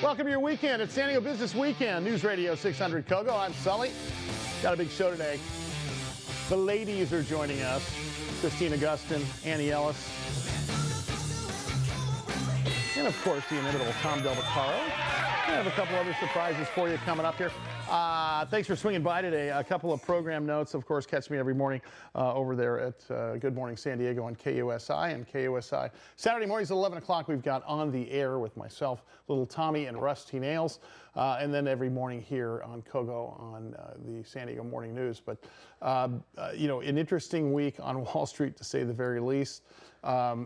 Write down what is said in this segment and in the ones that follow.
Welcome to your weekend. It's San Diego Business Weekend, News Radio 600 Kogo. I'm Sully. Got a big show today. The ladies are joining us. Christina, Gustin, Ellis. And of course, the inimitable Tom Del Beccaro. We have a couple other surprises for you coming up here. Thanks for swinging by today. A couple of program notes. Of course, catch me every morning over there at Good Morning San Diego on KUSI and KUSI. Saturday mornings at 11 o'clock, we've got On the Air with myself, Little Tommy and Rusty Nails. And then every morning here on Kogo on the San Diego Morning News. But, you know, an interesting week on Wall Street, to say the very least.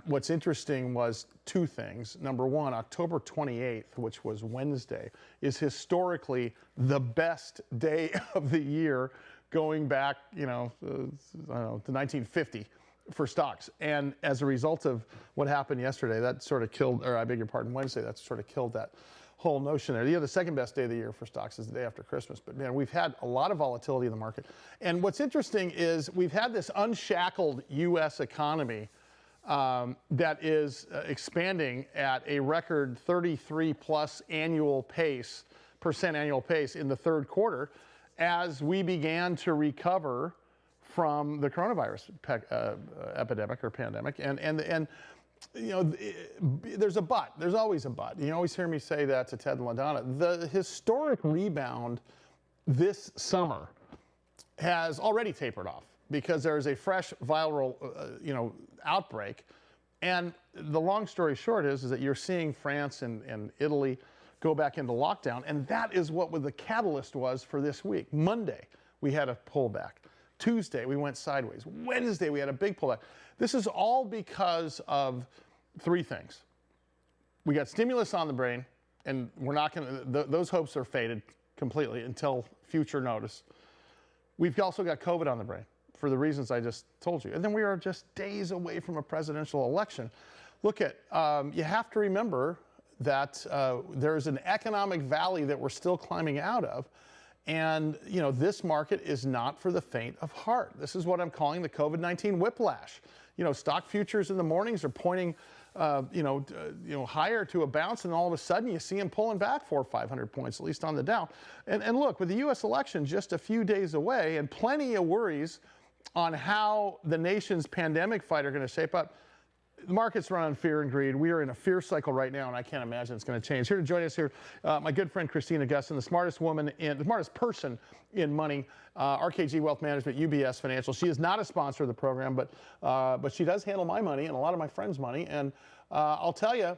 What's interesting was two things. Number one, October 28th, which was Wednesday, is historically the best day of the year going back, you know, I don't know, to 1950 for stocks. And as a result of what happened yesterday, that sort of killed, or I beg your pardon, Wednesday, that sort of killed that whole notion there. The second best day of the year for stocks is the day after Christmas. But man, we've had a lot of volatility in the market. And what's interesting is we've had this unshackled U.S. economy that is expanding at a record 33+ annual pace in the third quarter as we began to recover from the coronavirus epidemic or pandemic. And you know, there's a but. There's always a but. You always hear me say that to Ted and LaDonna. The historic rebound this summer has already tapered off because there is a fresh viral, outbreak. And the long story short is that you're seeing France and Italy go back into lockdown. And that is what the catalyst was for this week. Monday, we had a pullback. Tuesday, we went sideways. Wednesday, we had a big pullback. This is all because of three things. We got stimulus on the brain, and we're not going to, those hopes are faded completely until future notice. We've also got COVID on the brain for the reasons I just told you. And then we are just days away from a presidential election. Look at, you have to remember that there's an economic valley that we're still climbing out of. And, you know, this market is not for the faint of heart. This is what I'm calling the COVID-19 whiplash. You know, stock futures in the mornings are pointing, higher to a bounce, and all of a sudden you see them pulling back 400 or 500 points, at least on the Dow. And look, with the U.S. election just a few days away and plenty of worries on how the nation's pandemic fight are going to shape up, the markets run on fear and greed. We are in a fear cycle right now, and I can't imagine it's going to change. Here to join us here, my good friend Christina Gustin, the smartest person in money, RKG Wealth Management, UBS Financial. She is not a sponsor of the program, but she does handle my money and a lot of my friends' money. And I'll tell you,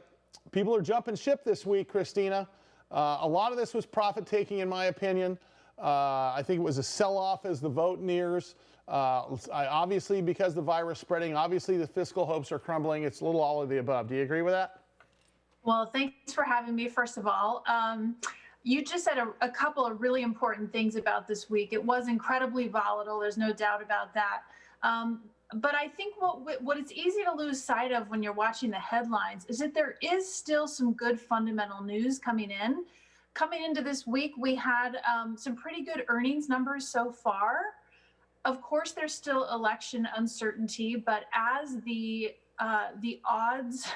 people are jumping ship this week, Christina. A lot of this was profit taking, in my opinion. I think it was a sell-off as the vote nears. Obviously, because the virus spreading, obviously the fiscal hopes are crumbling. It's a little all of the above. Do you agree with that? Well, thanks for having me, first of all. You just said a couple of really important things about this week. It was incredibly volatile. There's no doubt about that. But I think what it's easy to lose sight of when you're watching the headlines is that there is still some good fundamental news coming in. Coming into this week, we had some pretty good earnings numbers so far. Of course, there's still election uncertainty, but as the odds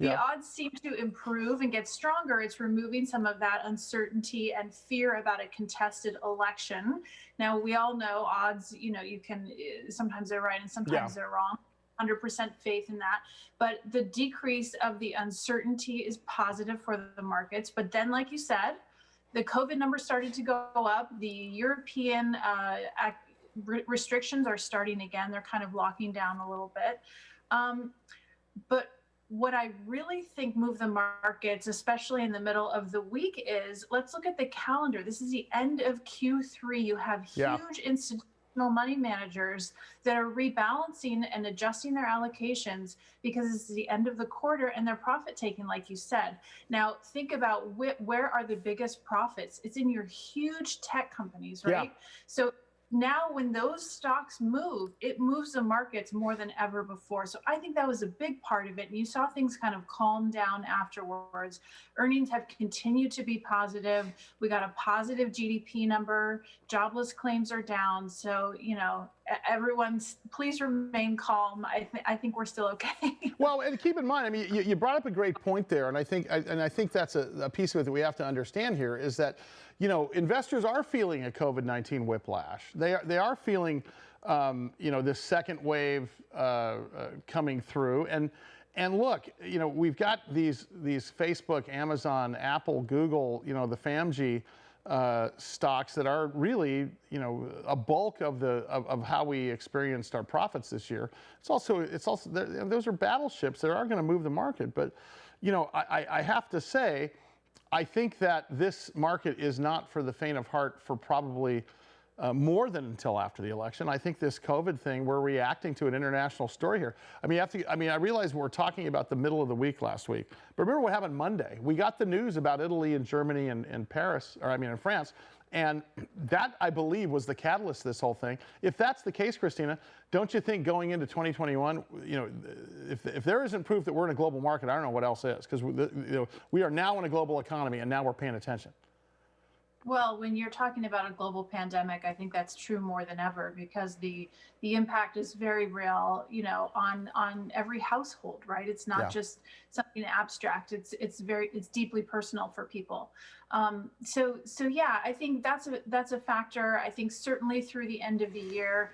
odds seem to improve and get stronger, it's removing some of that uncertainty and fear about a contested election. Now, we all know odds, you can sometimes they're right and sometimes they're wrong. 100% faith in that. But the decrease of the uncertainty is positive for the markets. But then, like you said, the COVID numbers started to go up. The European restrictions are starting again. They're kind of locking down a little bit. But what I really think moved the markets, especially in the middle of the week, is let's look at the calendar. This is the end of Q3. You have huge institutional money managers that are rebalancing and adjusting their allocations because it's the end of the quarter and they're profit taking, like you said. Now, think about where are the biggest profits? It's in your huge tech companies, right? So now when those stocks move, it moves the markets more than ever before. So I think that was a big part of it. And you saw things kind of calm down afterwards. Earnings have continued to be positive. We got a positive GDP number. Jobless claims are down. So, please remain calm. I think we're still okay. Well, and keep in mind, I mean, you brought up a great point there, and I think that's a piece of it that we have to understand here is that, investors are feeling a COVID-19 whiplash. They are feeling, this second wave coming through, and look, we've got these Facebook, Amazon, Apple, Google, the FAMG stocks that are really, a bulk of how we experienced our profits this year. It's also those are battleships that are going to move the market. But, I have to say, I think that this market is not for the faint of heart for probably more than until after the election. I think this COVID thing, we're reacting to an international story here. I mean, I realize we're talking about the middle of the week last week, but remember what happened Monday? We got the news about Italy and Germany and Paris, and France, and that, I believe, was the catalyst to this whole thing. If that's the case, Christina, don't you think going into 2021, if there isn't proof that we're in a global market, I don't know what else is, because we are now in a global economy, and now we're paying attention. Well, when you're talking about a global pandemic, I think that's true more than ever because the impact is very real, on every household, right? It's not just something abstract. It's deeply personal for people. So yeah, I think that's a factor. I think certainly through the end of the year,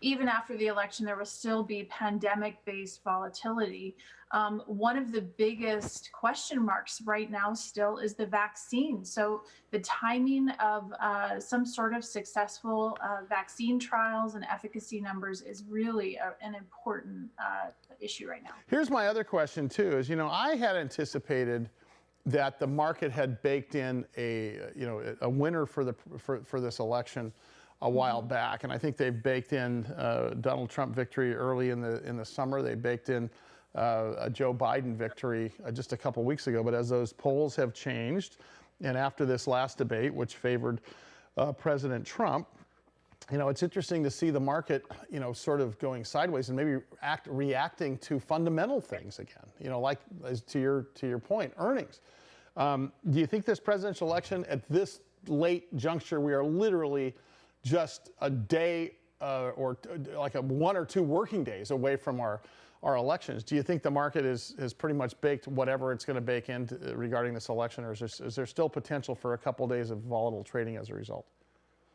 even after the election, there will still be pandemic-based volatility. One of the biggest question marks right now still is the vaccine. So the timing of some sort of successful vaccine trials and efficacy numbers is really an important issue right now. Here's my other question too, is, I had anticipated that the market had baked in a winner for this election a while back, and I think they've baked in Donald Trump victory early in the summer. They baked in a Joe Biden victory just a couple weeks ago. But as those polls have changed, and after this last debate, which favored President Trump, it's interesting to see the market, sort of going sideways and maybe reacting to fundamental things again. Like to your point, earnings. Do you think this presidential election at this late juncture, we are literally just a day or like 1 or 2 working days away from our elections? Do you think the market is pretty much baked whatever it's going to bake in regarding this election, or is there still potential for a couple days of volatile trading as a result?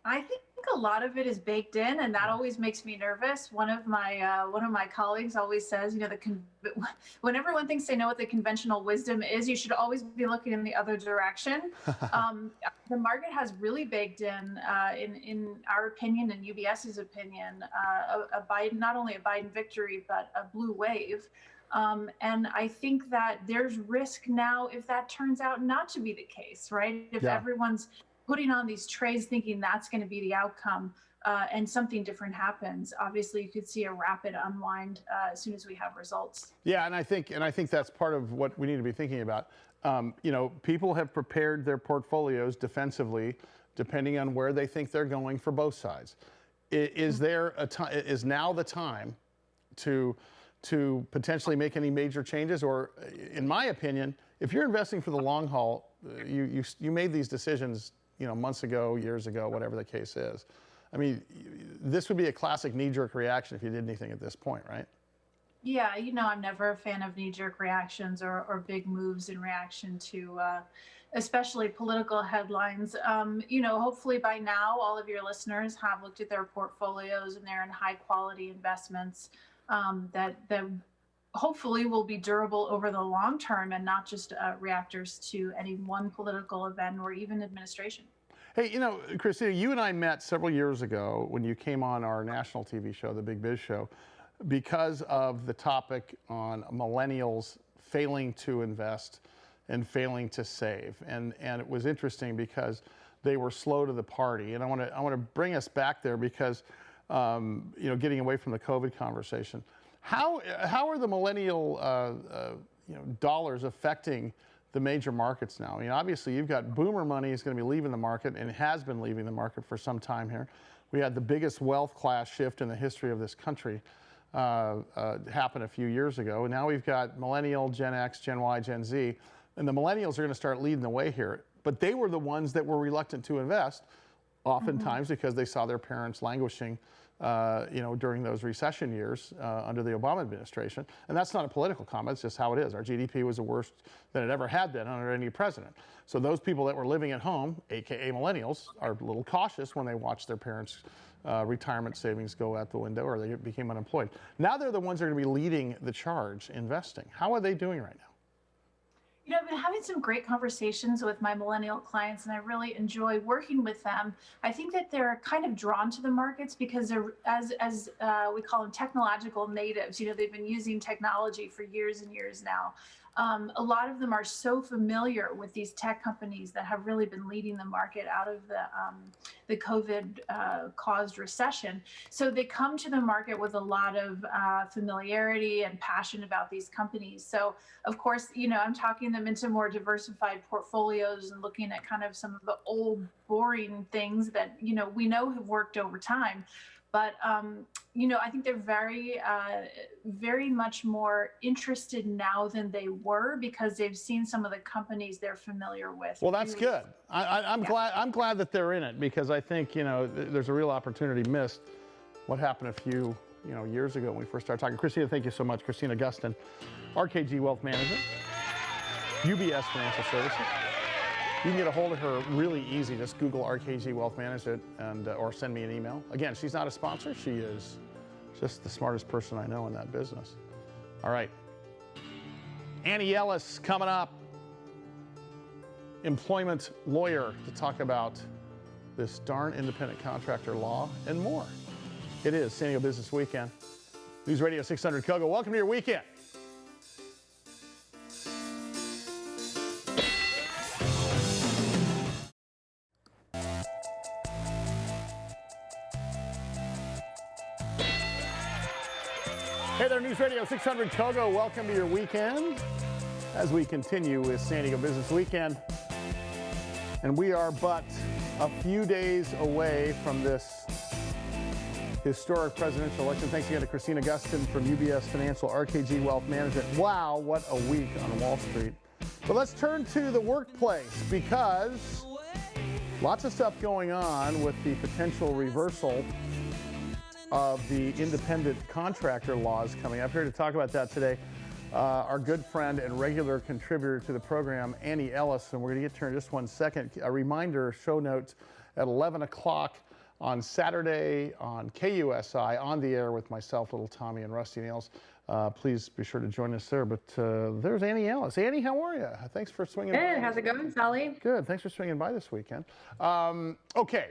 I think a lot of it is baked in, and that always makes me nervous. One of my colleagues always says, when everyone thinks they know what the conventional wisdom is, you should always be looking in the other direction. The market has really baked in our opinion and UBS's opinion, not only a Biden victory, but a blue wave. And I think that there's risk now if that turns out not to be the case, right? If everyone's putting on these trades thinking that's going to be the outcome, and something different happens, obviously you could see a rapid unwind as soon as we have results. Yeah, and I think that's part of what we need to be thinking about. People have prepared their portfolios defensively, depending on where they think they're going for both sides. Is now the time to potentially make any major changes? Or, in my opinion, if you're investing for the long haul, you made these decisions, months ago, years ago, whatever the case is. I mean, this would be a classic knee-jerk reaction if you did anything at this point, right? Yeah, I'm never a fan of knee-jerk reactions or big moves in reaction to especially political headlines. Hopefully by now all of your listeners have looked at their portfolios and they're in high-quality investments that hopefully will be durable over the long term and not just reactors to any one political event or even administration. Hey, Christina, you and I met several years ago when you came on our national TV show, The Big Biz Show, because of the topic on millennials failing to invest and failing to save. And it was interesting because they were slow to the party. And I want to bring us back there because, getting away from the COVID conversation, how are the millennial dollars affecting the major markets now? I mean, obviously you've got boomer money is going to be leaving the market and has been leaving the market for some time here. We had the biggest wealth class shift in the history of this country happen a few years ago. And now we've got millennial, Gen X, Gen Y, Gen Z, and the millennials are going to start leading the way here. But they were the ones that were reluctant to invest, oftentimes because they saw their parents languishing during those recession years under the Obama administration. And that's not a political comment, it's just how it is. Our GDP was the worst than it ever had been under any president. So those people that were living at home, AKA millennials, are a little cautious when they watch their parents' retirement savings go out the window or they became unemployed. Now they're the ones that are going to be leading the charge investing. How are they doing right now? I've been having some great conversations with my millennial clients, and I really enjoy working with them. I think that they're kind of drawn to the markets because they're, as we call them, technological natives. They've been using technology for years and years now. A lot of them are so familiar with these tech companies that have really been leading the market out of the COVID caused recession. So they come to the market with a lot of familiarity and passion about these companies. So of course, I'm talking them into more diversified portfolios and looking at kind of some of the old boring things that, we know have worked over time. But, I think they're very much more interested now than they were because they've seen some of the companies they're familiar with. Well, that's good. I'm glad that they're in it because I think, there's a real opportunity missed. What happened a few, years ago when we first started talking. Christina, thank you so much. Christina Gustin, RKG Wealth Management, UBS Financial Services. You can get a hold of her really easy. Just Google RKG Wealth Management and or send me an email. Again, she's not a sponsor. She is just the smartest person I know in that business. All right. Ellis coming up. Employment lawyer to talk about this darn independent contractor law and more. It is San Diego Business Weekend. News Radio 600 Kogo. Welcome to your weekend. Hey there, News Radio 600 Kogo. Welcome to your weekend as we continue with San Diego Business Weekend. And we are but a few days away from this historic presidential election. Thanks again to Christina Gustin from UBS Financial, RKG Wealth Management. Wow, what a week on Wall Street. But let's turn to the workplace because lots of stuff going on with the potential reversal of the independent contractor laws coming up. Here to talk about that today, our good friend and regular contributor to the program, Ellis, and we're going to get to her in just one second. A reminder, show notes at 11 o'clock on Saturday on KUSI, on the air with myself, Little Tommy, and Rusty Nails. Please be sure to join us there. But there's Ellis. Annie, how are you? Thanks for swinging by. Good. How's it going, Sally? Good. Thanks for swinging by this weekend. Okay.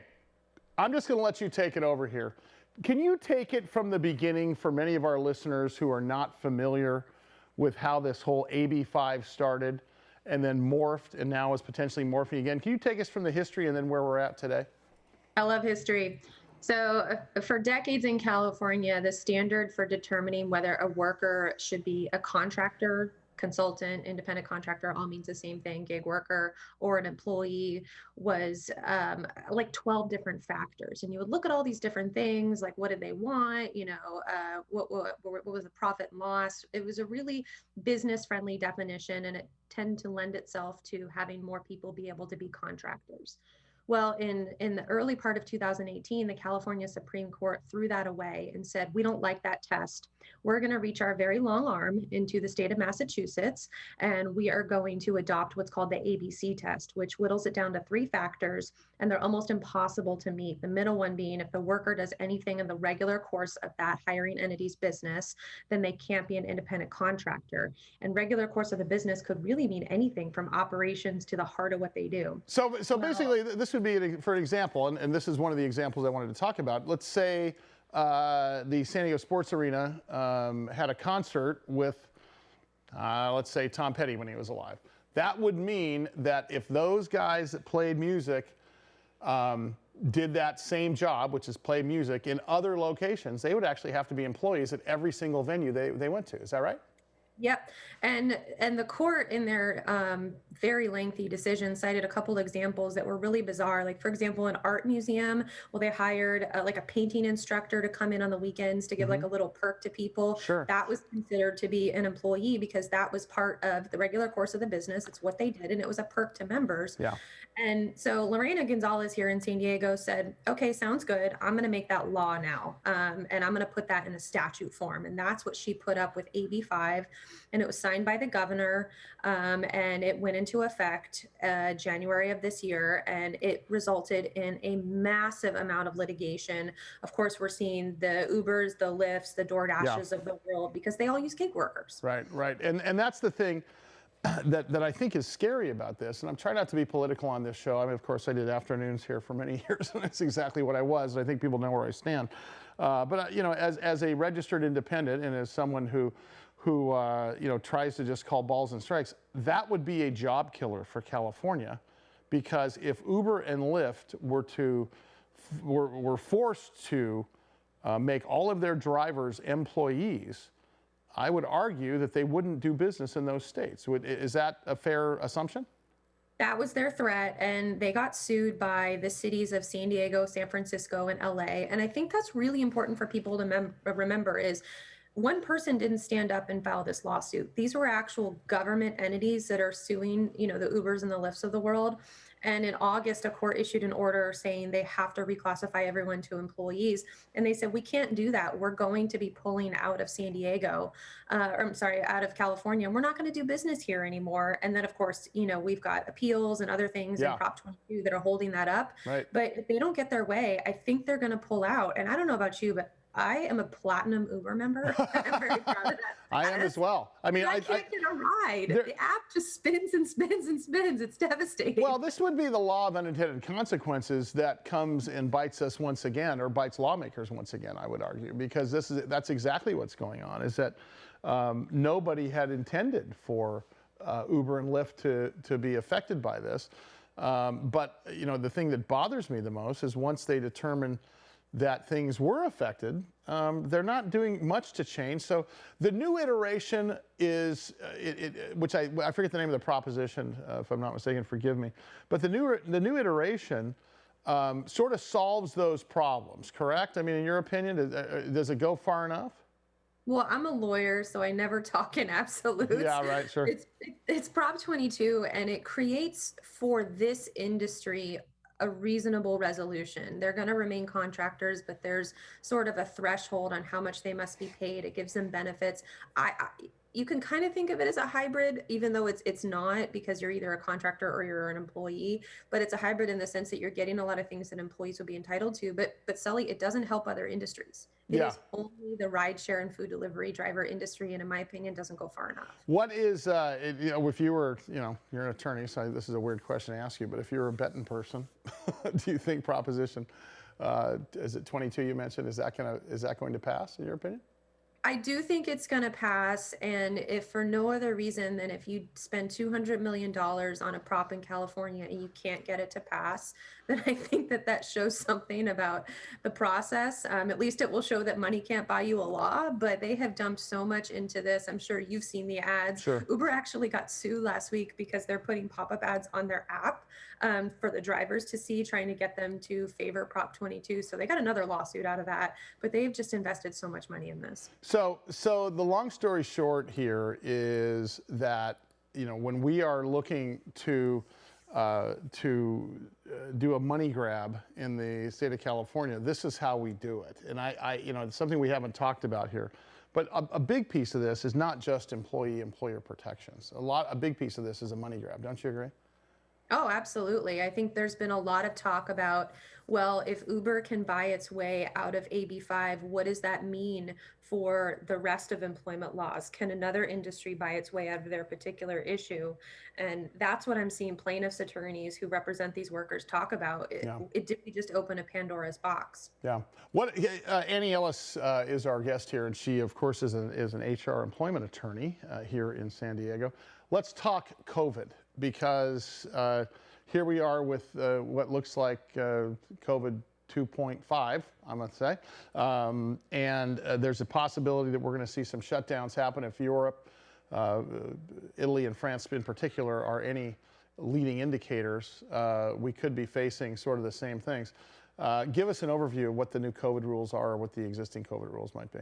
I'm just going to let you take it over here. Can you take it from the beginning for many of our listeners who are not familiar with how this whole AB5 started and then morphed and now is potentially morphing again? Can you take us from the history and then where we're at today? I love history. So for decades in California, the standard for determining whether a worker should be a contractor, consultant, independent contractor, all means the same thing, gig worker, or an employee was like 12 different factors. And you would look at all these different things, like what did they want, what was the profit and loss? It was a really business-friendly definition, and it tended to lend itself to having more people be able to be contractors. Well, in the early part of 2018, the California Supreme Court threw that away and said, we don't like that test. We're going to reach our very long arm into the state of Massachusetts, and we are going to adopt what's called the ABC test, which whittles it down to 3 factors, and they're almost impossible to meet. The middle one being if the worker does anything in the regular course of that hiring entity's business, then they can't be an independent contractor. And regular course of the business could really mean anything from operations to the heart of what they do. So basically, this would be, for an example, and this is one of the examples I wanted to talk about. Let's say the San Diego Sports Arena had a concert with, let's say, Tom Petty when he was alive. That would mean that if those guys that played music did that same job, which is play music, in other locations, they would actually have to be employees at every single venue they went to. Is that right? Yep. And the court in their very lengthy decision cited a couple of examples that were really bizarre. Like, for example, an art museum, well, they hired like a painting instructor to come in on the weekends to give like a little perk to people. Sure. That was considered to be an employee because that was part of the regular course of the business. It's what they did, and it was a perk to members. Yeah. And so Lorena Gonzalez here in San Diego said, okay, sounds good. I'm going to make that law now. And I'm going to put that in a statute form. And that's what she put up with AB 5. And it was signed by the governor. And it went into effect January of this year. And it resulted in a massive amount of litigation. Of course, we're seeing the Ubers, the Lyfts, the DoorDashes of the world, because they all use gig workers. Right, right. And that's the thing that I think is scary about this, and I'm trying not to be political on this show. I mean, of course, I did afternoons here for many years, and that's exactly what I was. I think people know where I stand. But you know, as a registered independent and as someone who you know, tries to just call balls and strikes, that would be a job killer for California, because if Uber and Lyft were forced to make all of their drivers employees, I would argue that they wouldn't do business in those states. Is that a fair assumption? That was their threat, and they got sued by the cities of San Diego, San Francisco, and LA. And I think that's really important for people to remember is one person didn't stand up and file this lawsuit. These were actual government entities that are suing, you know, the Ubers and the Lyfts of the world. And in August, a court issued an order saying they have to reclassify everyone to employees. And they said, we can't do that. We're going to be pulling out of San Diego, or I'm sorry, out of California. We're not going to do business here anymore. And then, of course, you know, we've got appeals and other things in Prop 22 that are holding that up. Right. But if they don't get their way, I think they're going to pull out. And I don't know about you, but I am a platinum Uber member. I'm very proud of that. I am as well. I mean, I can't get a ride. The app just spins and spins and spins. It's devastating. Well, this would be the law of unintended consequences that comes and bites us once again, or bites lawmakers once again, I would argue, because that's exactly what's going on, is that nobody had intended for Uber and Lyft to be affected by this. But, you know, the thing that bothers me the most is once they determine that things were affected, they're not doing much to change. So the new iteration is, which I forget the name of the proposition, if I'm not mistaken, forgive me. But the new iteration sort of solves those problems, correct? I mean, in your opinion, does it go far enough? Well, I'm a lawyer, so I never talk in absolutes. Yeah, right, sure. It's Prop 22, and it creates for this industry a reasonable resolution. They're going to remain contractors, but there's sort of a threshold on how much they must be paid. It gives them benefits. You can kind of think of it as a hybrid, even though it's not, because you're either a contractor or you're an employee, but it's a hybrid in the sense that you're getting a lot of things that employees will be entitled to. But Sully, it doesn't help other industries. It is only the rideshare and food delivery driver industry, and in my opinion, doesn't go far enough. What is, you know, if you were, you know, you're an attorney, so this is a weird question to ask you, but if you're a betting person, do you think Proposition, is it 22 you mentioned, is that going to pass in your opinion? I do think it's going to pass, and if for no other reason than if you spend $200 million on a prop in California and you can't get it to pass, then I think that shows something about the process. At least it will show that money can't buy you a law, but they have dumped so much into this. I'm sure you've seen the ads. Sure. Uber actually got sued last week because they're putting pop-up ads on their app for the drivers to see, trying to get them to favor Prop 22. So they got another lawsuit out of that, but they've just invested so much money in this. So the long story short here is that, you know, when we are looking to do a money grab in the state of California, this is how we do it. And you know, it's something we haven't talked about here. But a big piece of this is not just employer protections. A big piece of this is a money grab. Don't you agree? Oh, absolutely. I think there's been a lot of talk about, well, if Uber can buy its way out of AB 5, what does that mean for the rest of employment laws? Can another industry buy its way out of their particular issue? And that's what I'm seeing plaintiffs' attorneys who represent these workers talk about. It did just open a Pandora's box. Yeah. Annie Ellis is our guest here, and she, of course, is an HR employment attorney here in San Diego. Let's talk COVID, because here we are with what looks like COVID 2.5, I'm going to say. And there's a possibility that we're going to see some shutdowns happen if Europe Italy and France in particular are any leading indicators, we could be facing sort of the same things. Give us an overview of what the new COVID rules are or what the existing COVID rules might be.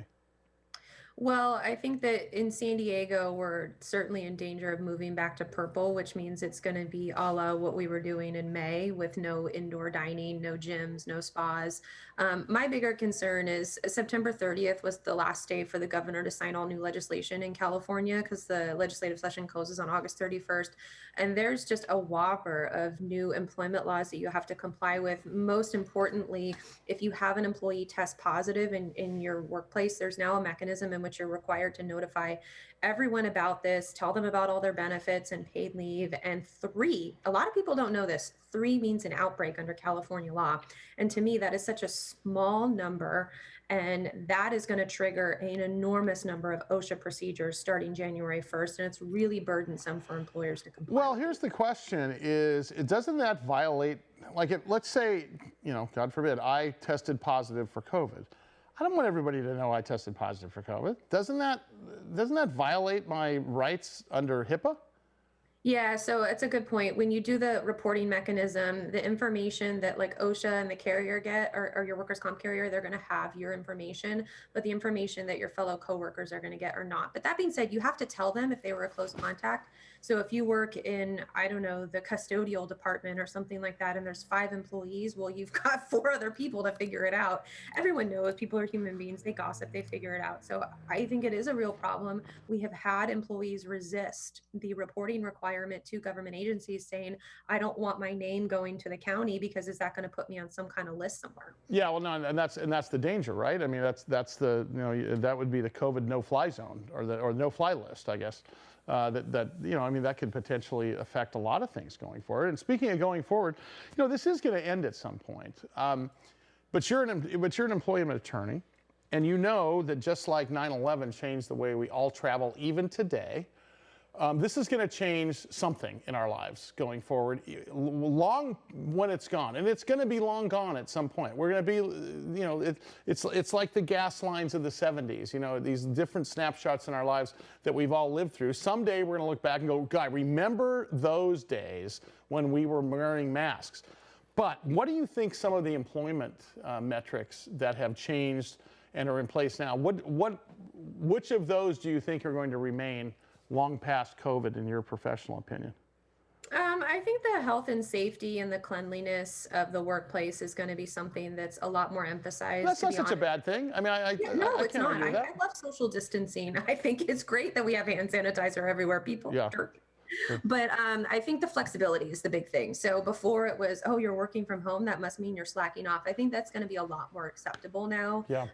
Well, I think that in San Diego, we're certainly in danger of moving back to purple, which means it's going to be a la what we were doing in May with no indoor dining, no gyms, no spas. My bigger concern is September 30th was the last day for the governor to sign all new legislation in California because the legislative session closes on August 31st. And there's just a whopper of new employment laws that you have to comply with. Most importantly, if you have an employee test positive in your workplace, there's now a mechanism in which you're required to notify everyone about this, tell them about all their benefits and paid leave. And 3, a lot of people don't know this, 3 means an outbreak under California law. And to me, that is such a small number. And that is going to trigger an enormous number of OSHA procedures starting January 1st. And it's really burdensome for employers to comply. Well, here's the question is, doesn't that violate, like, let's say, God forbid, I tested positive for COVID. I don't want everybody to know I tested positive for COVID. Doesn't that violate my rights under HIPAA? Yeah, so it's a good point. When you do the reporting mechanism, the information that like OSHA and the carrier get, or your workers' comp carrier, they're going to have your information, but the information that your fellow coworkers are going to get are not. But that being said, you have to tell them if they were a close contact. So if you work in, I don't know, the custodial department or something like that, and there's 5 employees, well, you've got 4 other people to figure it out. Everyone knows people are human beings. They gossip, they figure it out. So I think it is a real problem. We have had employees resist the reporting requirement to government agencies saying, I don't want my name going to the county because is that going to put me on some kind of list somewhere? Yeah, well, no, and that's the danger, right? I mean, that's the, that would be the COVID no-fly zone or no-fly list, I guess. That could potentially affect a lot of things going forward. And speaking of going forward, this is going to end at some point. But you're an employment attorney, and you know that just like 9/11 changed the way we all travel, even today, this is going to change something in our lives going forward, long when it's gone. And it's going to be long gone at some point. We're going to be, it's like the gas lines of the 70s, these different snapshots in our lives that we've all lived through. Someday we're going to look back and go, God, remember those days when we were wearing masks. But what do you think some of the employment metrics that have changed and are in place now, which of those do you think are going to remain long past COVID, in your professional opinion? I think the health and safety and the cleanliness of the workplace is going to be something that's a lot more emphasized. That's not such a bad thing. I mean, no, it's not. I love social distancing. I think it's great that we have hand sanitizer everywhere. People are dirty. But I think the flexibility is the big thing. So before it was, oh, you're working from home, that must mean you're slacking off. I think that's going to be a lot more acceptable now. Yeah.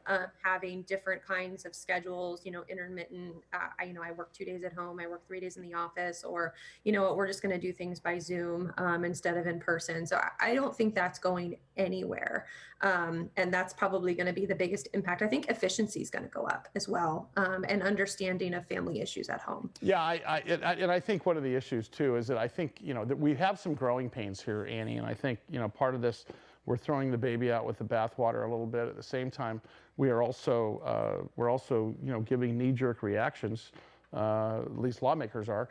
Having different kinds of schedules, intermittent, I work 2 days at home, I work 3 days in the office, or, we're just going to do things by Zoom instead of in person. So I don't think that's going anywhere. And that's probably going to be the biggest impact. I think efficiency is going to go up as well, and understanding of family issues at home. Yeah, and I think one of the issues too is that I think that we have some growing pains here, Annie, and I think part of this, we're throwing the baby out with the bathwater a little bit. At the same time, we are also giving knee-jerk reactions. At least lawmakers are.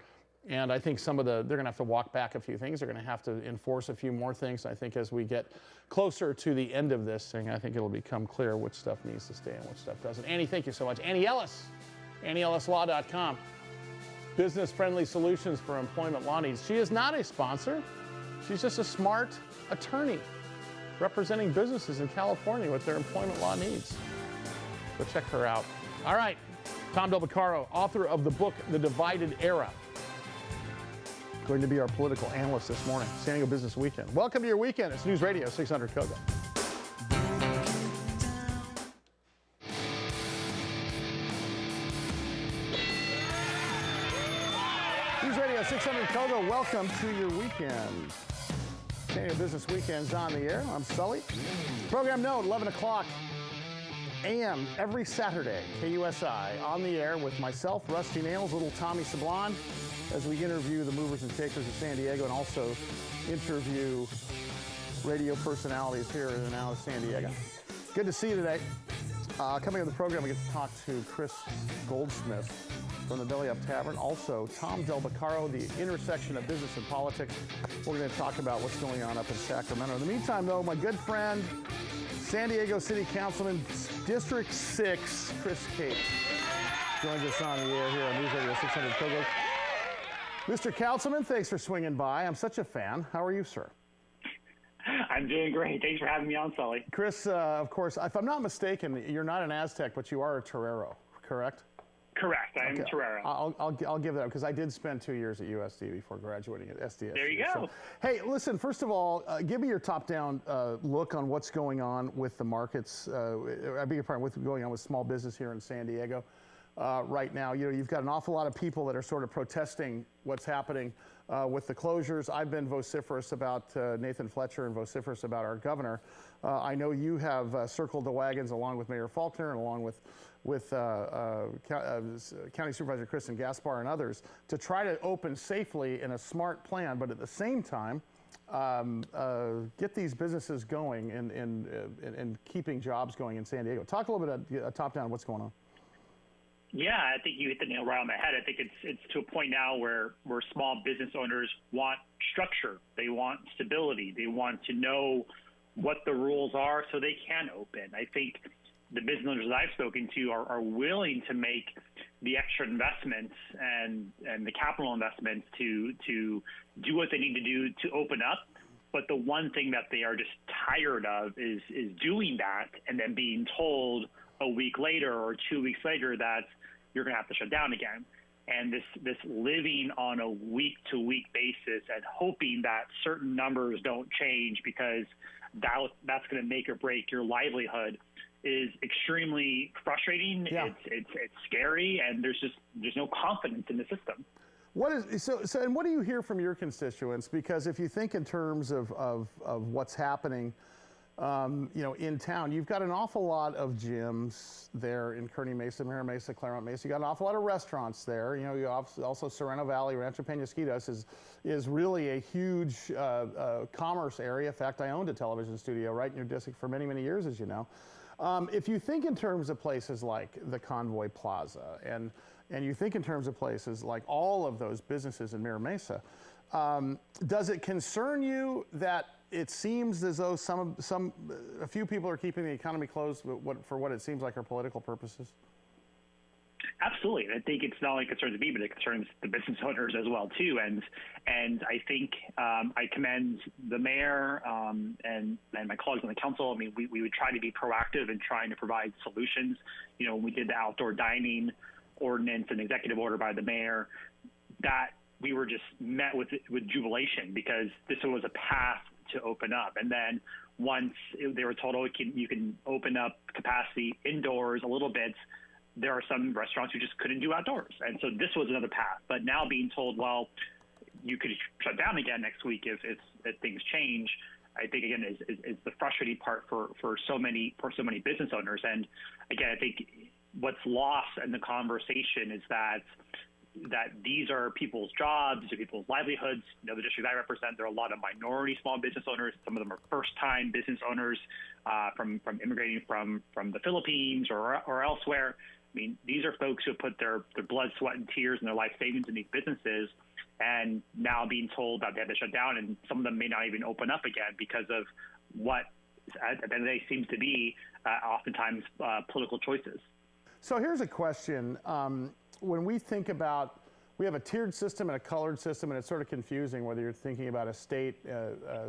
And I think they're going to have to walk back a few things. They're going to have to enforce a few more things. I think as we get closer to the end of this thing, I think it'll become clear which stuff needs to stay and which stuff doesn't. Annie, thank you so much. Annie Ellis, AnnieEllisLaw.com. Business-friendly solutions for employment law needs. She is not a sponsor. She's just a smart attorney representing businesses in California with their employment law needs. Go check her out. All right, Tom Del Beccaro, author of the book, The Divided Era, going to be our political analyst this morning. San Diego Business Weekend. Welcome to your weekend. It's News Radio 600 KOGO. News Radio 600 KOGO. Welcome to your weekend. San Diego Business Weekend's on the air. I'm Sully. Program note, 11 o'clock a.m. every Saturday, KUSI, on the air with myself, Rusty Nails, little Tommy Sablon, as we interview the movers and shakers of San Diego and also interview radio personalities here in and out of San Diego. Good to see you today. Coming on the program, we get to talk to Chris Goldsmith from the Belly Up Tavern. Also, Tom Del Beccaro, the intersection of business and politics. We're going to talk about what's going on up in Sacramento. In the meantime, though, my good friend, San Diego City Councilman, District 6, Chris Cate, joins us on the air here on News Radio 600 Kogo. Mr. Councilman, thanks for swinging by. I'm such a fan. How are you, sir? I'm doing great. Thanks for having me on, Sully. Chris, of course, if I'm not mistaken, you're not an Aztec, but you are a torero, correct? Correct. I am a torero. I'll give that up because I did spend 2 years at USD before graduating at SDS. There you go. So, hey, listen, first of all, give me your top-down look on what's going on with the markets. I beg your pardon, what's going on with small business here in San Diego. Right now, you've got an awful lot of people that are sort of protesting what's happening with the closures. I've been vociferous about Nathan Fletcher and vociferous about our governor. I know you have circled the wagons along with Mayor Faulkner and along with County Supervisor Kristen Gaspar and others to try to open safely in a smart plan, but at the same time, get these businesses going and keeping jobs going in San Diego. Talk a little bit top down what's going on. Yeah, I think you hit the nail right on the head. I think it's to a point now where small business owners want structure. They want stability. They want to know what the rules are so they can open. I think the business owners that I've spoken to are willing to make the extra investments and the capital investments to do what they need to do to open up. But the one thing that they are just tired of is doing that and then being told a week later or 2 weeks later that you're going to have to shut down again. And this living on a week-to-week basis and hoping that certain numbers don't change because that's going to make or break your livelihood is extremely frustrating. Yeah. It's scary, and there's no confidence in the system. And what do you hear from your constituents? Because if you think in terms of what's happening, in town, you've got an awful lot of gyms there in Kearny Mesa, Mira Mesa, Claremont Mesa. You got an awful lot of restaurants there. You also Sereno Valley, Rancho Peñasquitos is really a huge commerce area. In fact, I owned a television studio right in your district for many, many years, as you know. If you think in terms of places like the Convoy Plaza and you think in terms of places like all of those businesses in Mira Mesa, does it concern you that it seems as though a few people are keeping the economy closed for what it seems like are political purposes? Absolutely. I think it's not only concerns me, but it concerns the business owners as well too. And I think I commend the mayor and my colleagues on the council. I mean, we would try to be proactive in trying to provide solutions. When we did the outdoor dining ordinance and executive order by the mayor, that we were just met with jubilation because this was a path to open up. And then once they were told, you can open up capacity indoors a little bit, there are some restaurants who just couldn't do outdoors. And so this was another path. But now being told, well, you could shut down again next week if things change, I think, again, is the frustrating part for so many business owners. And again, I think what's lost in the conversation is that these are people's jobs, these are people's livelihoods. The district I represent, there are a lot of minority small business owners. Some of them are first-time business owners from immigrating from the Philippines or elsewhere. I mean, these are folks who have put their blood, sweat, and tears and their life savings in these businesses, and now being told that they have to shut down, and some of them may not even open up again because of what at the end of the day seems to be oftentimes political choices. So here's a question. When we think about, we have a tiered system and a colored system, and it's sort of confusing whether you're thinking about a state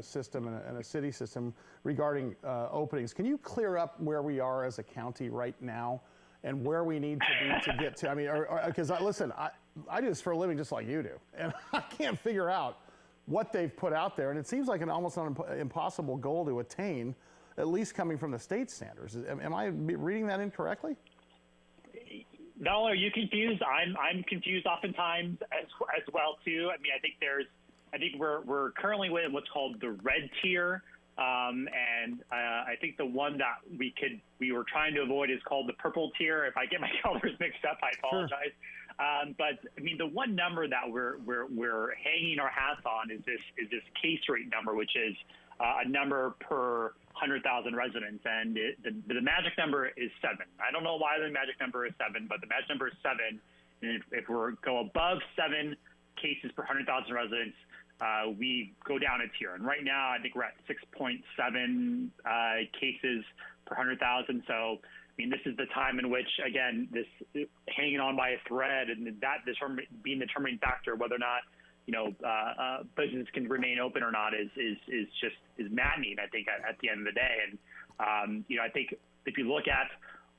system and a city system regarding openings. Can you clear up where we are as a county right now and where we need to be to get to? I mean, because listen, I do this for a living just like you do, and I can't figure out what they've put out there, and it seems like an almost impossible goal to attain, at least coming from the state standards. Am I reading that incorrectly? Not only are you confused, I'm confused oftentimes as well too. I mean, I think we're currently in what's called the red tier, and I think the one that we were trying to avoid is called the purple tier. If I get my colors mixed up, I apologize. Sure. But I mean, the one number that we're hanging our hats on is this case rate number, which is a number per 100,000 residents, and the magic number is 7. I don't know why the magic number is 7, but the magic number is 7 And if we go above 7 cases per 100,000 residents, we go down a tier. And right now, I think we're at 6.7 cases per 100,000. So, I mean, this is the time in which, again, this hanging on by a thread and that being the determining factor whether or not, businesses can remain open or not is maddening, I think, at the end of the day. And, I think if you look at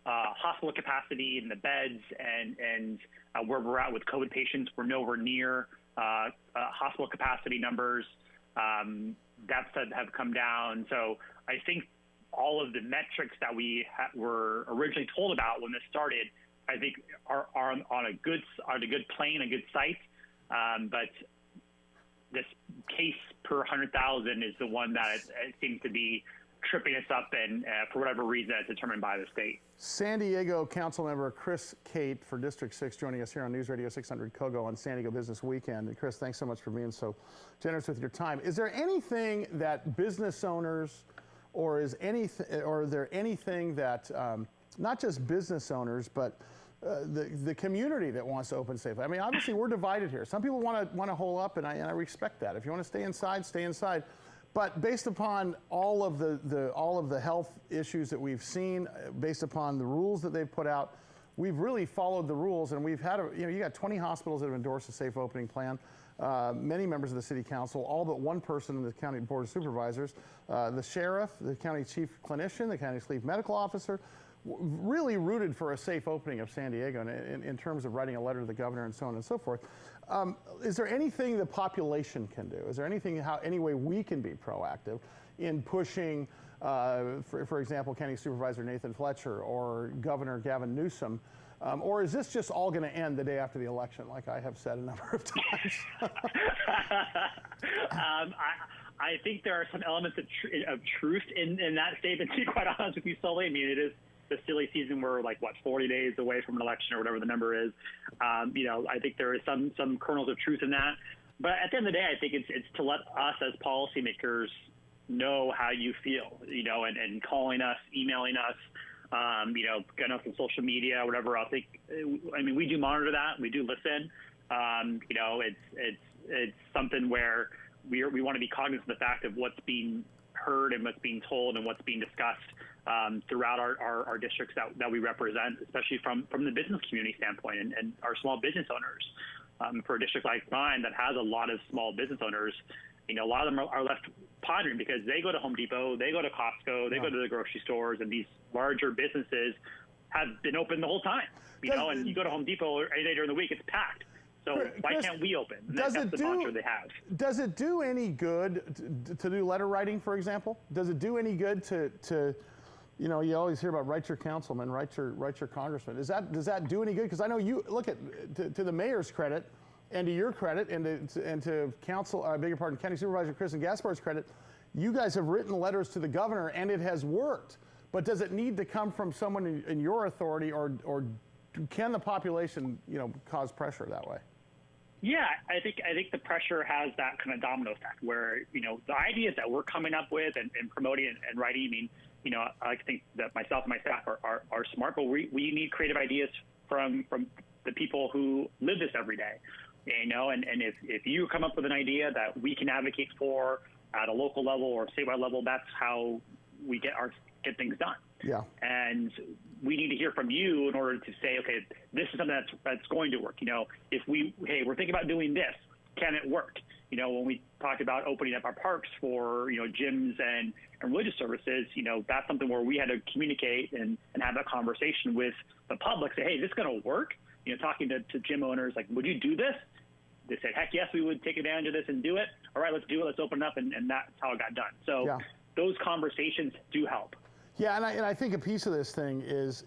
hospital capacity and the beds and where we're at with COVID patients, we're nowhere near hospital capacity numbers that have come down. So I think all of the metrics that we were originally told about when this started, I think are on a good plane, a good site. But this case per 100,000 is the one that it seems to be tripping us up, and for whatever reason, it's determined by the state. San Diego Councilmember Cate for District 6 joining us here on News Radio 600 Kogo on San Diego Business Weekend. And Chris, thanks so much for being so generous with your time. Is there anything that business owners, or is there anything that not just business owners, but the community that wants to open safely? I mean, obviously we're divided here. Some people want to hole up, and I respect that. If you want to stay inside, stay inside. But based upon all of the health issues that we've seen, based upon the rules that they've put out, we've really followed the rules, and we've had you got 20 hospitals that have endorsed a safe opening plan. Many members of the city council, all but one person in the county board of supervisors, the sheriff, the county chief clinician, the county chief medical officer, really rooted for a safe opening of San Diego in terms of writing a letter to the governor and so on and so forth. Is there anything the population can do? Is there any way we can be proactive in pushing, for example, County Supervisor Nathan Fletcher or Governor Gavin Newsom? Or is this just all going to end the day after the election, like I have said a number of times? I think there are some elements of truth in that statement, to be quite honest with you, Sully. I mean, it is the silly season. We're 40 days away from an election or whatever the number is. I think there is some kernels of truth in that. But at the end of the day, I think it's to let us as policymakers know how you feel, and calling us, emailing us, getting us on social media, whatever. I mean, we do monitor that. We do listen. It's something where we want to be cognizant of the fact of what's being heard and what's being told and what's being discussed throughout our districts that we represent, especially from the business community standpoint and our small business owners. For a district like mine that has a lot of small business owners, a lot of them are left pondering because they go to Home Depot, they go to Costco, they go to the grocery stores, and these larger businesses have been open the whole time. And you go to Home Depot any day during the week, it's packed. So why can't we open? That's the mantra they have. Does it do any good to do letter writing, for example? Does it do any good to you always hear about write your councilman, write your congressman. Does that do any good? Because I know you look at to the mayor's credit, and to your credit, and to County Supervisor Kristen Gaspar's credit, you guys have written letters to the governor, and it has worked. But does it need to come from someone in your authority, or can the population cause pressure that way? Yeah, I think the pressure has that kind of domino effect where, the ideas that we're coming up with and promoting and writing, I think that myself and my staff are smart, but we need creative ideas from the people who live this every day. And if you come up with an idea that we can advocate for at a local level or statewide level, that's how we get things done. Yeah. And we need to hear from you in order to say, okay, this is something that's going to work. If we're thinking about doing this, can it work? When we talked about opening up our parks for, gyms and religious services, that's something where we had to communicate and have that conversation with the public, say, hey, is this going to work? Talking to gym owners, like, would you do this? They said, heck yes, we would take advantage of this and do it. All right, let's do it. Let's open it up. And that's how it got done. So those conversations do help. Yeah, and I think a piece of this thing is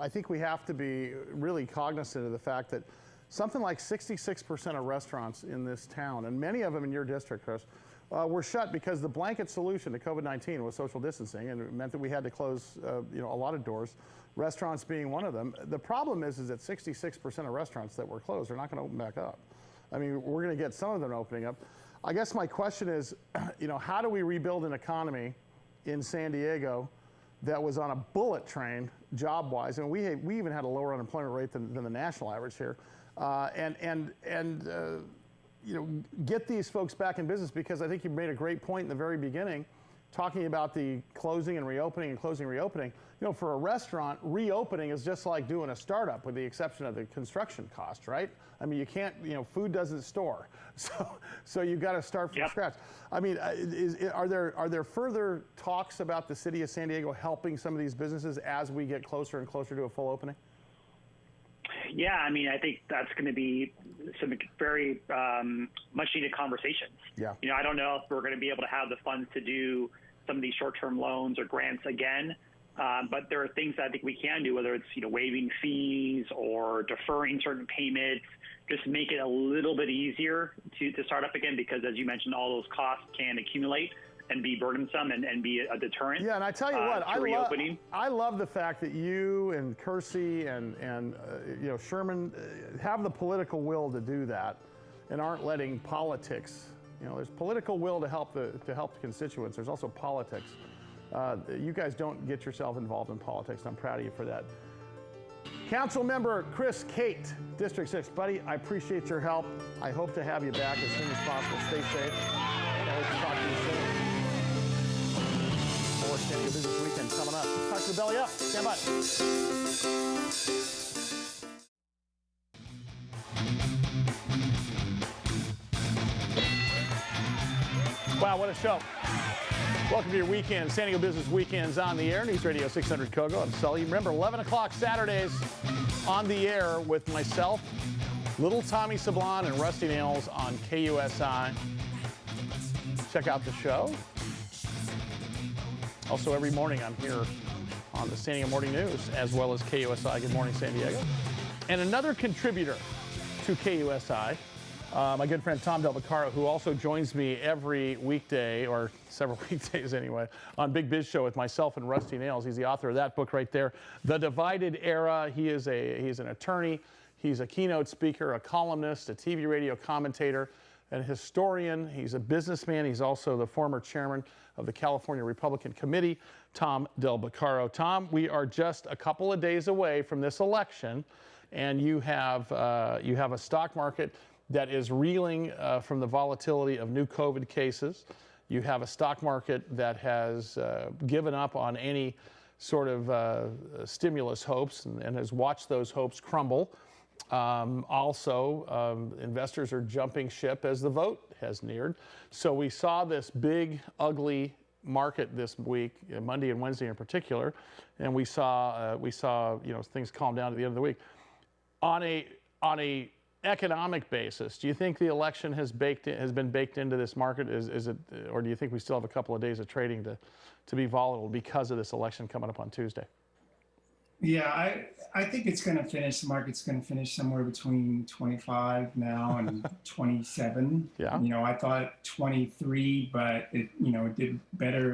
I think we have to be really cognizant of the fact that something like 66% of restaurants in this town, and many of them in your district, Chris, were shut because the blanket solution to COVID-19 was social distancing, and it meant that we had to close a lot of doors, restaurants being one of them. The problem is that 66% of restaurants that were closed are not going to open back up. I mean, we're going to get some of them opening up. I guess my question is, how do we rebuild an economy in San Diego that was on a bullet train job-wise. And we even had a lower unemployment rate than the national average here. You know, get these folks back in business, because I think you made a great point in the very beginning, talking about the closing and reopening and closing and reopening. You know, for a restaurant, reopening is just like doing a startup, with the exception of the construction cost, right? I mean, you can't, you know, food doesn't store, so you've got to start from scratch. I mean, are there further talks about the city of San Diego helping some of these businesses as we get closer and closer to a full opening? Yeah, I mean, I think that's going to be some very much needed conversations. Yeah. You know, I don't know if we're going to be able to have the funds to do some of these short-term loans or grants again, but there are things that I think we can do, whether it's, you know, waiving fees or deferring certain payments, just make it a little bit easier to start up again, because as you mentioned, all those costs can accumulate and be burdensome and be a deterrent. Yeah, and I tell you what, I love the fact that you and Kersey and you know, Sherman have the political will to do that, and aren't letting politics. You know, there's political will to help the constituents. There's also politics. You guys don't get yourself involved in politics. I'm proud of you for that. Council member Cate, District 6. Buddy, I appreciate your help. I hope to have you back as soon as possible. Stay safe. I hope to talk to you soon. More San Diego Business Weekend coming up. Talk to the belly up. Stand by. Wow, what a show. Welcome to your weekend. San Diego Business Weekends on the air. News Radio 600 Kogo. I'm Sully. Remember, 11 o'clock Saturdays on the air with myself, Little Tommy Sablon, and Rusty Nails on KUSI. Check out the show. Also, every morning I'm here on the San Diego Morning News, as well as KUSI. Good morning, San Diego. And another contributor to KUSI, my good friend Tom Del Beccaro, who also joins me every weekday, or several weekdays anyway, on Big Biz Show with myself and Rusty Nails. He's the author of that book right there, The Divided Era. He's an attorney. He's a keynote speaker, a columnist, a TV radio commentator, a historian. He's a businessman. He's also the former chairman of the California Republican Committee, Tom Del Beccaro. Tom, we are just a couple of days away from this election, and you have a stock market that is reeling from the volatility of new COVID cases. You have a stock market that has given up on any sort of stimulus hopes and has watched those hopes crumble. Investors are jumping ship as the vote has neared. So we saw this big, ugly market this week, Monday and Wednesday in particular, and we saw you know, things calm down at the end of the week. On a economic basis, do you think the election has been baked into this market? Is it, or do you think we still have a couple of days of trading to be volatile because of this election coming up on Tuesday? Yeah, I think it's going to finish. The market's going to finish somewhere between 25 now and 27. Yeah. You know, I thought 23, but it did better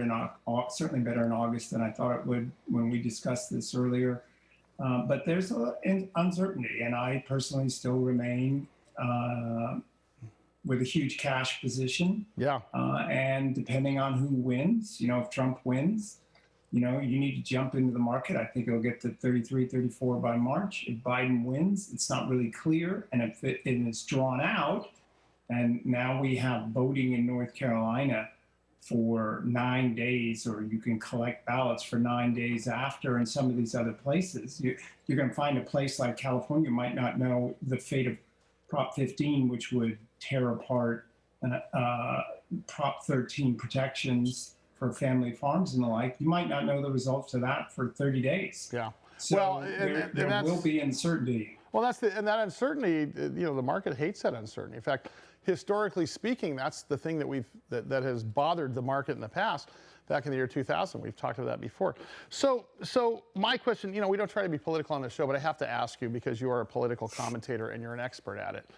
certainly better in August than I thought it would when we discussed this earlier. But there's an uncertainty, and I personally still remain with a huge cash position. Yeah. And depending on who wins, you know, if Trump wins, you know, you need to jump into the market. I think it'll get to 33, 34 by March. If Biden wins, it's not really clear. And if it's drawn out, and now we have voting in North Carolina for 9 days, or you can collect ballots for 9 days after in some of these other places. You're going to find a place like California might not know the fate of Prop 15, which would tear apart Prop 13 protections for family farms and the like. You might not know the results of that for 30 days. Yeah. So well, there will be uncertainty. Well, that uncertainty, you know, the market hates that uncertainty. In fact, historically speaking, that's the thing that has bothered the market in the past. Back in the year 2000, we've talked about that before. So my question, you know, we don't try to be political on the show, but I have to ask you, because you are a political commentator and you're an expert at it.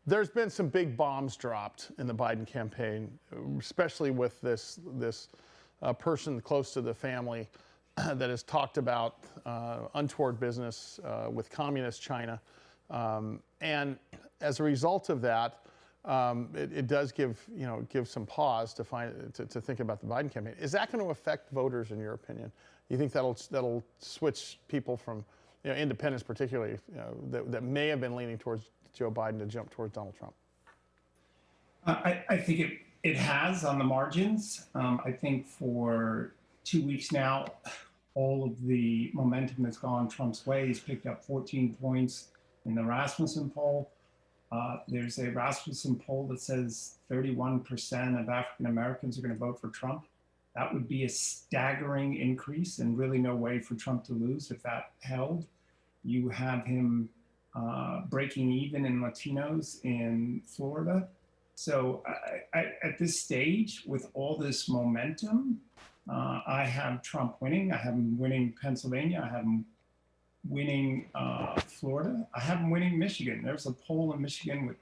There's been some big bombs dropped in the Biden campaign, especially with this person close to the family that has talked about untoward business with communist China. And as a result of that, it does give some pause to think about the Biden campaign. Is that going to affect voters, in your opinion? You think that'll switch people from independents, particularly that may have been leaning towards Joe Biden, to jump towards Donald Trump? I think it has on the margins. I think for 2 weeks now, all of the momentum that's gone Trump's way. He's picked up 14 points in the Rasmussen poll. There's a Rasmussen poll that says 31% of African Americans are going to vote for Trump. That would be a staggering increase and really no way for Trump to lose if that held. You have him breaking even in Latinos in Florida. So at this stage, with all this momentum, I have Trump winning. I have him winning Pennsylvania. I have him winning Florida. I have him winning Michigan. There's a poll in Michigan with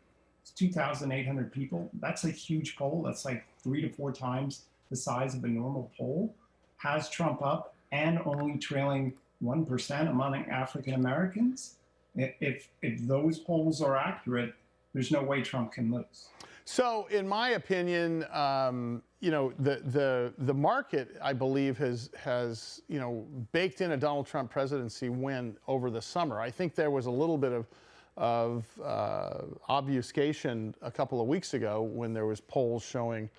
2,800 people. That's a huge poll. That's like 3 to 4 times the size of a normal poll. Has Trump up and only trailing 1% among African Americans. If those polls are accurate, there's no way Trump can lose. So, in my opinion, the market, I believe, has baked in a Donald Trump presidency win over the summer. I think there was a little bit of obfuscation a couple of weeks ago when there was polls showing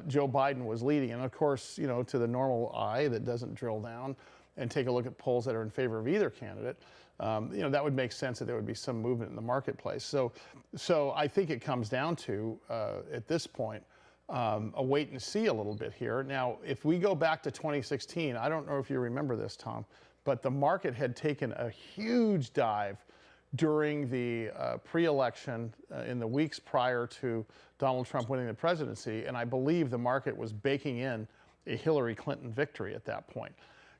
Joe Biden was leading, and of course, to the normal eye that doesn't drill down and take a look at polls that are in favor of either candidate, that would make sense that there would be some movement in the marketplace. So I think it comes down to, at this point, a wait and see a little bit here. Now, if we go back to 2016, I don't know if you remember this, Tom, but the market had taken a huge dive during the pre-election in the weeks prior to Donald Trump winning the presidency, and I believe the market was baking in a Hillary Clinton victory at that point.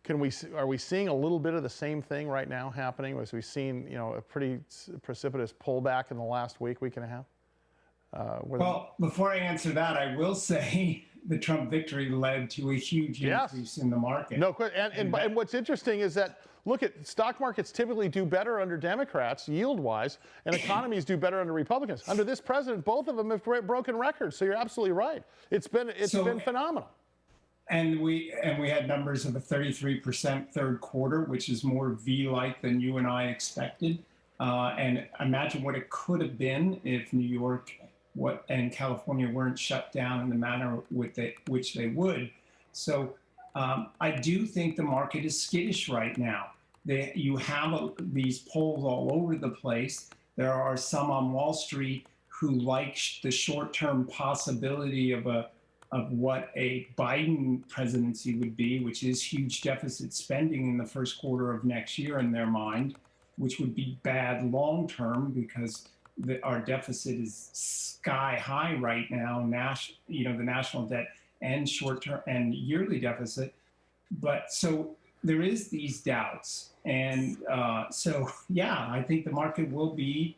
Are we seeing a little bit of the same thing right now happening? As we've seen, a pretty precipitous pullback in the last week and a half? Well, before I answer that, I will say the Trump victory led to a huge increase in the market. No question. And what's interesting is that, look, stock markets typically do better under Democrats, yield-wise, and economies do better under Republicans. Under this president, both of them have broken records. So you're absolutely right. It's been phenomenal. And we had numbers of a 33% third quarter, which is more V-like than you and I expected. And imagine what it could have been if New York and California weren't shut down in the manner which they would. So I do think the market is skittish right now. You have these polls all over the place. There are some on Wall Street who like the short-term possibility of what a Biden presidency would be, which is huge deficit spending in the first quarter of next year in their mind, which would be bad long-term because our deficit is sky high right now, the national debt and short-term and yearly deficit. But so there is these doubts. And I think the market will be,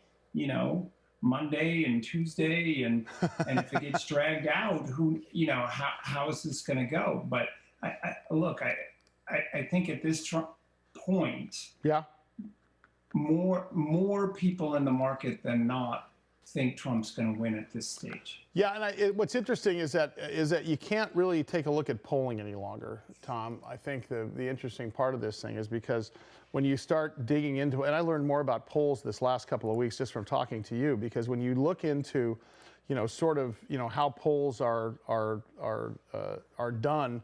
Monday and Tuesday, and if it gets dragged out, how is this going to go? But I think at this point, more people in the market than not think Trump's going to win at this stage. Yeah, and what's interesting is that you can't really take a look at polling any longer, Tom. I think the interesting part of this thing is because when you start digging into it, and I learned more about polls this last couple of weeks just from talking to you, because when you look into, how polls are done,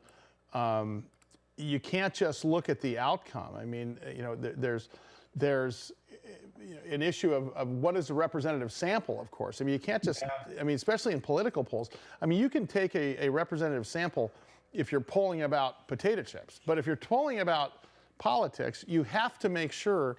you can't just look at the outcome. I mean, there's an issue of what is a representative sample, of course. I mean, you can't just, especially in political polls, you can take a representative sample if you're polling about potato chips. But if you're polling about politics, you have to make sure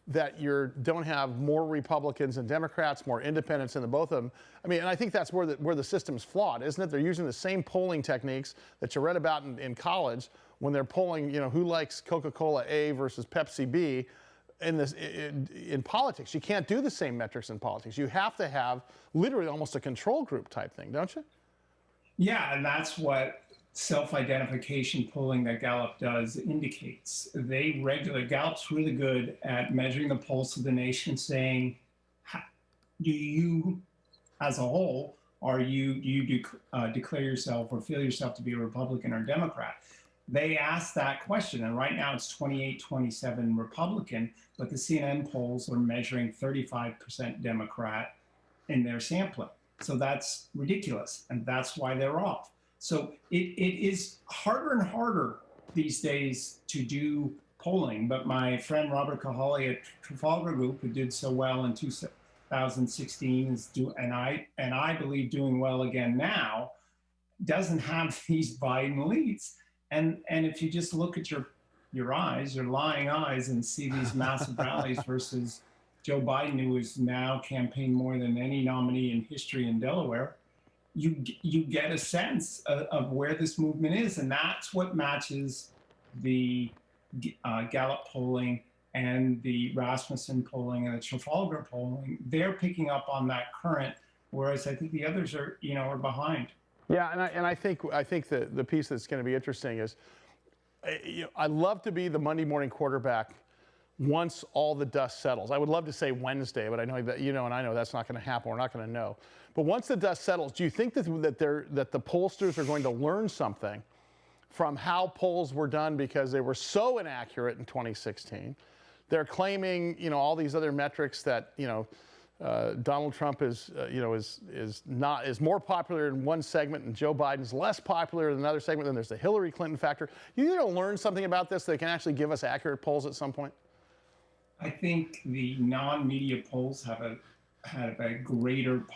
that you don't have more Republicans and Democrats, more independents in the both of them. And I think that's where the system's flawed, isn't it? They're using the same polling techniques that you read about in college when they're polling, who likes Coca-Cola A versus Pepsi B. In politics, you can't do the same metrics in politics. You have to have literally almost a control group type thing, don't you? Yeah, and that's what self-identification polling that Gallup does indicates. Gallup's really good at measuring the pulse of the nation, saying, do you as a whole, or you declare yourself or feel yourself to be a Republican or Democrat. They asked that question, and right now it's 28-27 Republican, but the CNN polls are measuring 35% Democrat in their sampling. So that's ridiculous, and that's why they're off. So it is harder and harder these days to do polling, but my friend Robert Cahaly at Trafalgar Group, who did so well in 2016, is and I believe doing well again now, doesn't have these Biden leads. And if you just look at your eyes, your lying eyes, and see these massive rallies versus Joe Biden, who is now campaigned more than any nominee in history in Delaware, you get a sense of where this movement is, and that's what matches the Gallup polling and the Rasmussen polling and the Trafalgar polling. They're picking up on that current, whereas I think the others are behind. Yeah, and I think the piece that's going to be interesting is, I love to be the Monday morning quarterback once all the dust settles. I would love to say Wednesday, but I know that and I know that's not going to happen. We're not going to know. But once the dust settles, do you think that the pollsters are going to learn something from how polls were done, because they were so inaccurate in 2016? They're claiming all these other metrics that Donald Trump is more popular in one segment and Joe Biden's less popular in another segment. Then there's the Hillary Clinton factor. You need to learn something about this that can actually give us accurate polls at some point. I think the non-media polls have a greater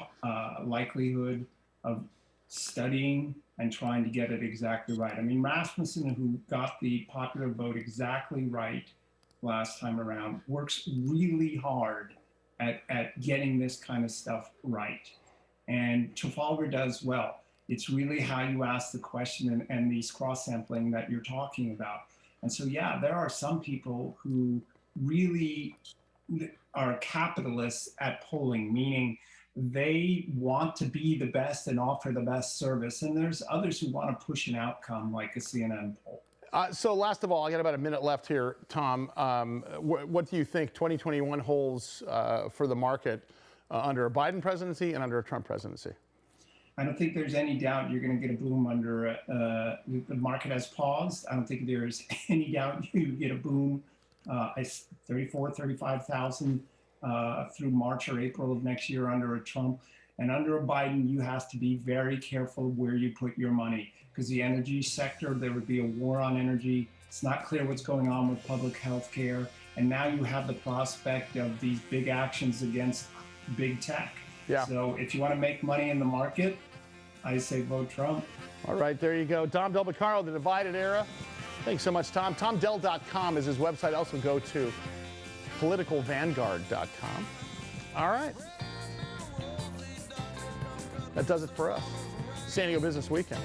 likelihood of studying and trying to get it exactly right. I mean, Rasmussen, who got the popular vote exactly right last time around, works really hard at getting this kind of stuff right. And Trafalgar does well. It's really how you ask the question and these cross-sampling that you're talking about. And so, yeah, there are some people who really are capitalists at polling, meaning they want to be the best and offer the best service. And there's others who want to push an outcome like a CNN poll. So last of all, I got about a minute left here, Tom. What do you think 2021 holds for the market under a Biden presidency and under a Trump presidency? I don't think there's any doubt you're going to get a boom under the market has paused. I don't think there's any doubt you get a boom 35,000 through March or April of next year under a Trump. And under a Biden, you have to be very careful where you put your money, because the energy sector, there would be a war on energy. It's not clear what's going on with public health care. And now you have the prospect of these big actions against big tech. Yeah. So if you want to make money in the market, I say vote Trump. All right, there you go. Tom Del Beccaro, The Divided Era. Thanks so much, Tom. TomDel.com is his website. Also go to politicalvanguard.com. All right. That does it for us. San Diego Business Weekend.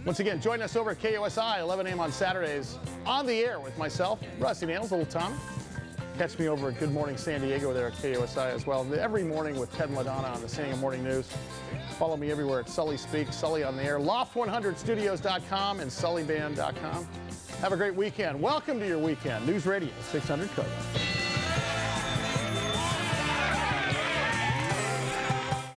Once again, join us over at KOSI, 11 a.m. on Saturdays, on the air with myself, Rusty Nails, Little Tommy. Catch me over at Good Morning San Diego there at KOSI as well. Every morning with Ted and LaDonna on the San Diego Morning News. Follow me everywhere at Sully Speaks, Sully on the Air, Loft100studios.com and SullyBand.com. Have a great weekend. Welcome to your weekend. News Radio 600 KOSI.